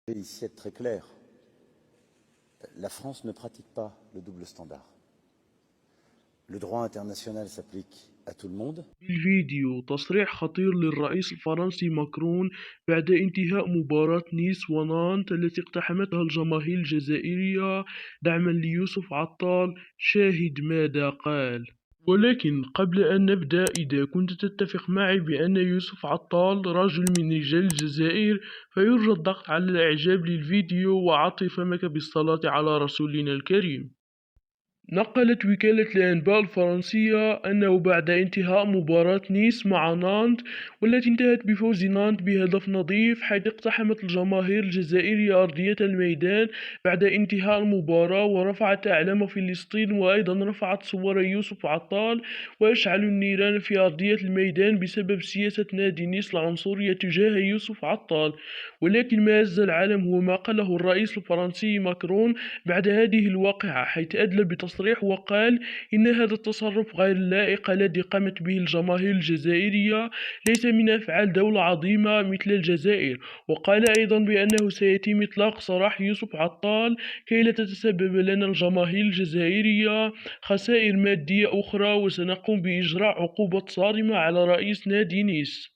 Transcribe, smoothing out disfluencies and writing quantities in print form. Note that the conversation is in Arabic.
Et ici être très clair, la France ne pratique pas le double standard. Le droit international s'applique à tout le monde. الفيديو تصريح خطير للرئيس الفرنسي ماكرون بعد انتهاء مباراة نيس ونانت التي اقتحمتها الجماهير الجزائرية دعما ليوسف عطال. شاهد ماذا قال. ولكن قبل أن نبدأ، إذا كنت تتفق معي بأن يوسف عطال رجل من رجال الجزائر فيرجى الضغط على الإعجاب للفيديو وعطي فمك بالصلاة على رسولنا الكريم. نقلت وكالة الأنباء الفرنسية أنه بعد انتهاء مباراة نيس مع نانت والتي انتهت بفوز نانت بهدف نظيف، حيث اقتحمت الجماهير الجزائرية أرضية الميدان بعد انتهاء المباراة ورفعت أعلام فلسطين، وأيضا رفعت صور يوسف عطال ويشعل النيران في أرضية الميدان بسبب سياسة نادي نيس العنصرية تجاه يوسف عطال. ولكن ما هز العالم هو ما قاله الرئيس الفرنسي ماكرون بعد هذه الواقعة، حيث أدلى بتصريح وقال إن هذا التصرف غير اللائق الذي قامت به الجماهير الجزائرية ليس من أفعال دولة عظيمة مثل الجزائر. وقال أيضا بأنه سيتم إطلاق سراح يوسف عطال كي لا تتسبب لنا الجماهير الجزائرية خسائر مادية أخرى، وسنقوم بإجراء عقوبة صارمة على رئيس نادي نيس.